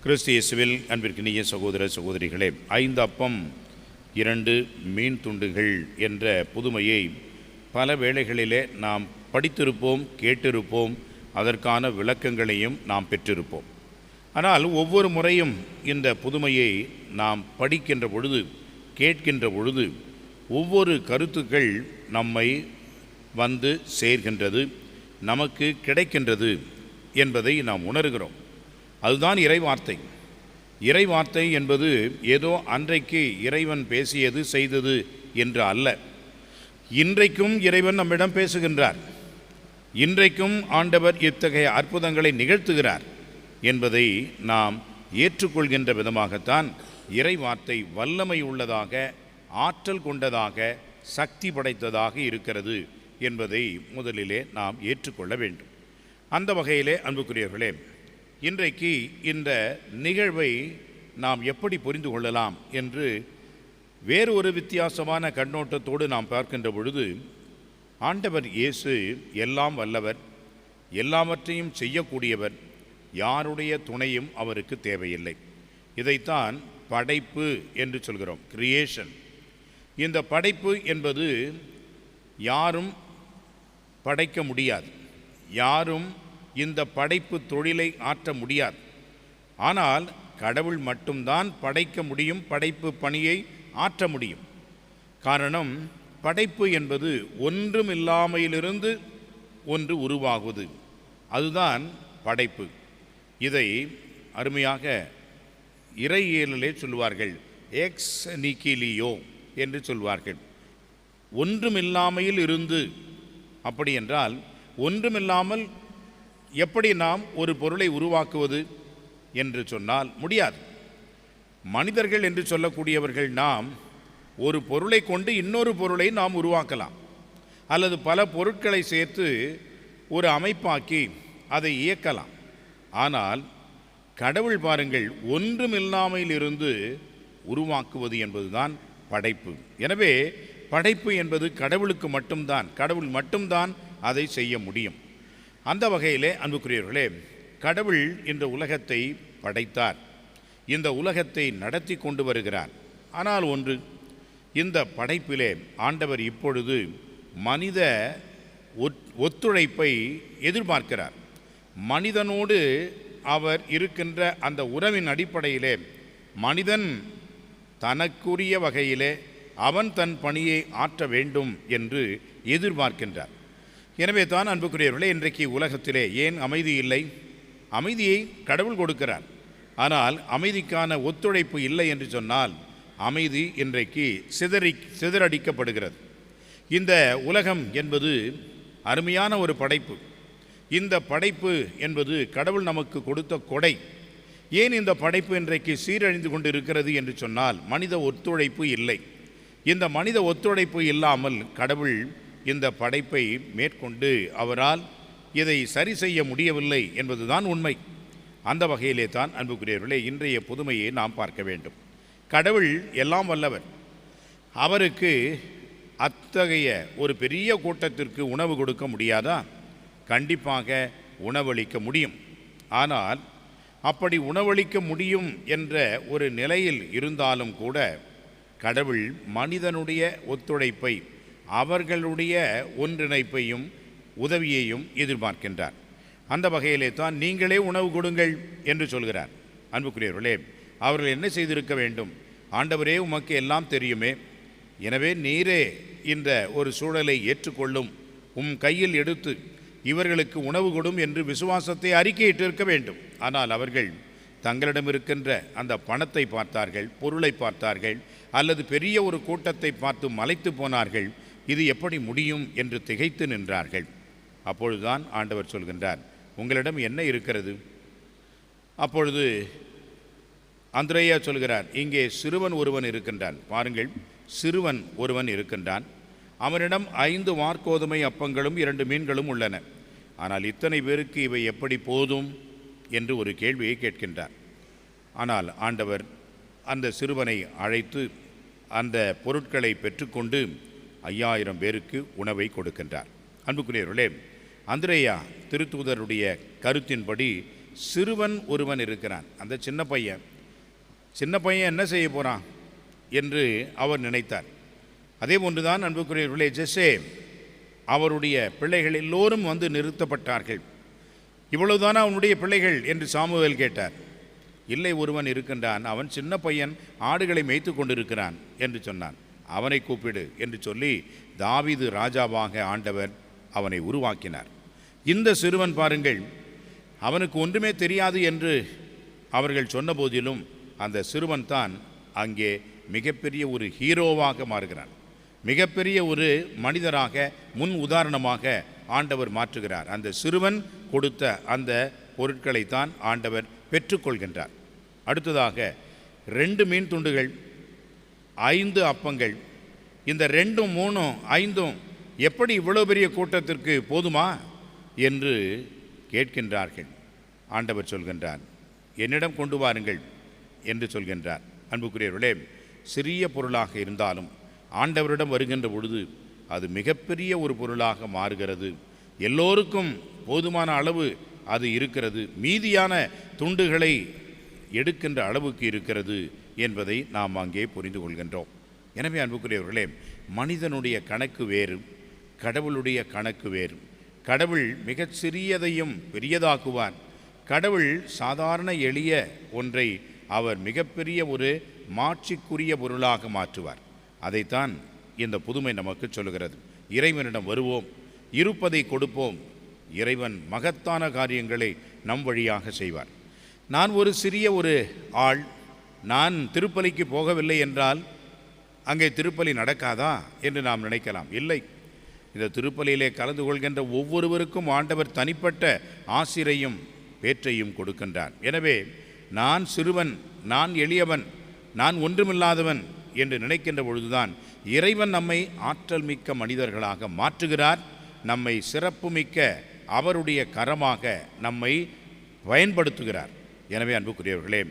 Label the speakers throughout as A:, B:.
A: கிறிஸ்து இயேசுவில் அன்பிற்கினிய சகோதர சகோதரிகளே, 5 அப்பம் 2 மீன் துண்டுகள் என்ற புதுமையை பல வேளைகளிலே நாம் படித்திருப்போம், கேட்டிருப்போம், அதற்கான விளக்கங்களையும் நாம் பெற்றிருப்போம். ஆனால் ஒவ்வொரு முறையும் இந்த புதுமையை நாம் படிக்கின்ற பொழுது, கேட்கின்ற பொழுது ஒவ்வொரு கருத்துக்கள் நம்மை வந்து சேர்கின்றது, நமக்கு கிடைக்கின்றது என்பதை நாம் உணர்கிறோம். அதுதான் இறைவார்த்தை. இறைவார்த்தை என்பது ஏதோ அன்றைக்கு இறைவன் பேசியது செய்தது என்று அல்ல. இன்றைக்கும் இறைவன் நம்மிடம் பேசுகின்றார். இன்றைக்கும் ஆண்டவர் இத்தகைய அற்புதங்களை நிகழ்த்துகிறார் என்பதை நாம் ஏற்றுக்கொள்கின்ற விதமாகத்தான் இறைவார்த்தை வல்லமை உள்ளதாக, ஆற்றல் கொண்டதாக, சக்தி படைத்ததாக இருக்கிறது என்பதை முதலிலே நாம் ஏற்றுக்கொள்ள வேண்டும். அந்த வகையிலே அன்புக்குரியவர்களே, இன்றைக்கு இந்த நிகழ்வை நாம் எப்படி புரிந்து கொள்ளலாம் என்று வேறு ஒரு வித்தியாசமான கண்ணோட்டத்தோடு நாம் பார்க்கின்ற பொழுது, ஆண்டவர் இயேசு எல்லாம் வல்லவர், எல்லாவற்றையும் செய்யக்கூடியவர், யாருடைய துணையும் அவருக்கு தேவையில்லை. இதைத்தான் படைப்பு என்று சொல்கிறோம், கிரியேஷன். இந்த படைப்பு என்பது யாரும் படைக்க முடியாது, யாரும் இந்த படைப்பு தொழிலை ஆற்ற முடியாது. ஆனால் கடவுள் மட்டும்தான் படைக்க முடியும், படைப்பு பணியை ஆற்ற முடியும். காரணம், படைப்பு என்பது ஒன்றுமில்லாமையிலிருந்து ஒன்று உருவாகுவது, அதுதான் படைப்பு. இதை அருமையாக இறையியலிலே சொல்வார்கள், எக்ஸ் நிகிலியோ என்று சொல்வார்கள். ஒன்றுமில்லாமையில் இருந்து. அப்படி என்றால் ஒன்றுமில்லாமல் எப்படி நாம் ஒரு பொருளை உருவாக்குவது என்று சொன்னால் முடியாது. மனிதர்கள் என்று சொல்லக்கூடியவர்கள் நாம் ஒரு பொருளை கொண்டு இன்னொரு பொருளை நாம் உருவாக்கலாம், அல்லது பல பொருட்களை சேர்த்து ஒரு அமைப்பாக்கி அதை இயக்கலாம். ஆனால் கடவுள் பாருங்கள், ஒன்றுமில்லாமையில் இருந்து உருவாக்குவது என்பதுதான் படைப்பு. எனவே படைப்பு என்பது கடவுளுக்கு மட்டும்தான், கடவுள் மட்டும்தான் அதை செய்ய முடியும். அந்த வகையிலே அன்புக்குரியவர்களே, கடவுள் இந்த உலகத்தை படைத்தார், இந்த உலகத்தை நடத்தி கொண்டு வருகிறார். ஆனால் ஒன்று, இந்த படைப்பிலே ஆண்டவர் இப்பொழுது மனித ஒத்துழைப்பை எதிர்பார்க்கிறார். மனிதனோடு அவர் இருக்கின்ற அந்த உறவின் அடிப்படையிலே மனிதன் தனக்குரிய வகையிலே அவன் தன் பணியை ஆற்ற வேண்டும் என்று எதிர்பார்க்கின்றார். எனவே தான் அன்புக்குரியவர்களே, இன்றைக்கு உலகத்திலே ஏன் அமைதி இல்லை? அமைதியை கடவுள் கொடுக்கிறார். ஆனால் அமைதிக்கான ஒத்துழைப்பு இல்லை என்று சொன்னால் அமைதி இன்றைக்கு சிதறடிக்கப்படுகிறது. இந்த உலகம் என்பது அருமையான ஒரு படைப்பு. இந்த படைப்பு என்பது கடவுள் நமக்கு கொடுத்த கொடை. ஏன் இந்த படைப்பு இன்றைக்கு சீரழிந்து கொண்டு இருக்கிறது என்று சொன்னால் மனித ஒத்துழைப்பு இல்லை. இந்த மனித ஒத்துழைப்பு இல்லாமல் கடவுள் இந்த படைப்பை மேற்கொண்டு அவரால் இதை சரி செய்ய முடியவில்லை என்பதுதான் உண்மை. அந்த வகையிலே தான் அன்புக்குரியவர்களே, இன்றைய புதுமையை நாம் பார்க்க வேண்டும். கடவுள் எல்லாம் வல்லவர். அவருக்கு அத்தகைய ஒரு பெரிய கூட்டத்திற்கு உணவு கொடுக்க முடியாதா? கண்டிப்பாக உணவளிக்க முடியும். ஆனால் அப்படி உணவளிக்க முடியும் என்ற ஒரு நிலையில் இருந்தாலும் கூட கடவுள் மனிதனுடைய ஒத்துழைப்பை, அவர்களுடைய ஒன்றிணைப்பையும் உதவியையும் எதிர்பார்க்கின்றார். அந்த வகையிலே தான் நீங்களே உணவு கொடுங்கள் என்று சொல்கிறார். அன்புக்குரியவர்களே, அவர்கள் என்ன செய்திருக்க வேண்டும்? ஆண்டவரே, உமக்கு எல்லாம் தெரியுமே, எனவே நீரே இந்த ஒரு சூழலை ஏற்றுக்கொள்ளும், உம் கையில் எடுத்து இவர்களுக்கு உணவு கொடும் என்று விசுவாசத்தை அறிக்கையிட்டிருக்க வேண்டும். ஆனால் அவர்கள் தங்களிடம் இருக்கின்ற அந்த பணத்தை பார்த்தார்கள், பொருளை பார்த்தார்கள், அல்லது பெரிய ஒரு கூட்டத்தை பார்த்து மலைத்து போனார்கள். இது எப்படி முடியும் என்று திகைத்து நின்றார்கள். அப்பொழுதுதான் ஆண்டவர் சொல்கின்றார், உங்களிடம் என்ன இருக்கிறது? அப்பொழுது அந்திரேயா சொல்கிறார், இங்கே சிறுவன் ஒருவன் இருக்கின்றான். பாருங்கள், சிறுவன் ஒருவன் இருக்கின்றான். அவனிடம் 5 வாற்கோதுமை அப்பங்களும் 2 மீன்களும் உள்ளன. ஆனால் இத்தனை பேருக்கு இவை எப்படி போதும் என்று ஒரு கேள்வியை கேட்கின்றார். ஆனால் ஆண்டவர் அந்த சிறுவனை அழைத்து அந்த பொருட்களை பெற்றுக்கொண்டு 5000 பேருக்கு உணவை கொடுக்கின்றார். அன்புக்குரியவர்களே, அந்திரேயா திருத்தூதருடைய கருத்தின்படி சிறுவன் ஒருவன் இருக்கிறான். அந்த சின்ன பையன் என்ன செய்ய போகிறான் என்று அவர் நினைத்தார். அதே போன்றுதான் அன்புக்குரியவர்களே, ஜெஸ்ஸே அவருடைய பிள்ளைகள் எல்லோரும் வந்து நிறுத்தப்பட்டார்கள். இவ்வளவுதானா அவனுடைய பிள்ளைகள் என்று சாமுவேல் கேட்டார். இல்லை, ஒருவன் இருக்கின்றான், அவன் சின்ன பையன், ஆடுகளை மேய்த்து கொண்டிருக்கிறான் என்று சொன்னான். அவனை கூப்பிடு என்று சொல்லி தாவீது ராஜாவாக ஆண்டவர் அவனை உருவாக்கினார். இந்த சிறுவன் பாருங்கள், அவனுக்கு ஒன்றுமே தெரியாது என்று அவர்கள் சொன்ன போதிலும் அந்த சிறுவன் தான் அங்கே மிகப்பெரிய ஒரு ஹீரோவாக மாறுகிறான். மிகப்பெரிய ஒரு மனிதராக, முன் உதாரணமாக ஆண்டவர் மாற்றுகிறார். அந்த சிறுவன் கொடுத்த அந்த பொருட்களைத்தான் ஆண்டவர் பெற்றுக்கொள்கின்றார். அடுத்ததாக 2 மீன் துண்டுகள், 5 அப்பங்கள். இந்த 2, 3, 5 எப்படி இவ்வளோ பெரிய கூட்டத்திற்கு போதுமா என்று கேட்கின்றார்கள். ஆண்டவர் சொல்கின்றார், என்னிடம் கொண்டு வாருங்கள் என்று சொல்கின்றார். அன்புக்குரியவர்களே, சிறிய பொருளாக இருந்தாலும் ஆண்டவரிடம் வருகின்ற பொழுது அது மிகப்பெரிய ஒரு பொருளாக மாறுகிறது. எல்லோருக்கும் போதுமான அளவு அது இருக்கிறது, மீதியான துண்டுகளை எடுக்கின்ற அளவுக்கு இருக்கிறது என்பதை நாம் அங்கே புரிந்து கொள்கின்றோம். எனவே அன்புக்குரியவர்களே, மனிதனுடைய கணக்கு வேறு, கடவுளுடைய கணக்கு வேறு. கடவுள் மிகச் சிறியதையும் பெரியதாக்குவார். கடவுள் சாதாரண எளிய ஒன்றை அவர் மிகப்பெரிய ஒரு மாட்சிக்குரிய பொருளாக மாற்றுவார். அதைத்தான் இந்த புதுமை நமக்கு சொல்லுகிறது. இறைவனிடம் வருவோம், இருப்பதை கொடுப்போம், இறைவன் மகத்தான காரியங்களை நம் வழியாக செய்வார். நான் ஒரு சிறிய ஒரு ஆள், நான் திருப்பலிக்கு போகவில்லை என்றால் அங்கே திருப்பலி நடக்காதா என்று நாம் நினைக்கலாம். இல்லை, இந்த திருப்பலியிலே கலந்து கொள்கின்ற ஒவ்வொருவருக்கும் ஆண்டவர் தனிப்பட்ட ஆசிரையும் பேற்றையும் கொடுக்கின்றார். எனவே நான் சிறுவன், நான் எளியவன், நான் ஒன்றுமில்லாதவன் என்று நினைக்கின்ற பொழுதுதான் இறைவன் நம்மை ஆற்றல் மிக்க மனிதர்களாக மாற்றுகிறார். நம்மை சிறப்புமிக்க அவருடைய கரமாக நம்மை பயன்படுத்துகிறார். எனவே அன்புக்குரியவர்களே,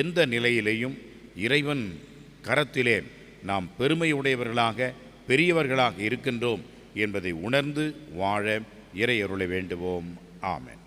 A: எந்த நிலையிலேயும் இறைவன் கரத்திலே நாம் பெருமையுடையவர்களாக, பெரியவர்களாக இருக்கின்றோம் என்பதை உணர்ந்து வாழ இறையருளை வேண்டுவோம். ஆமென்.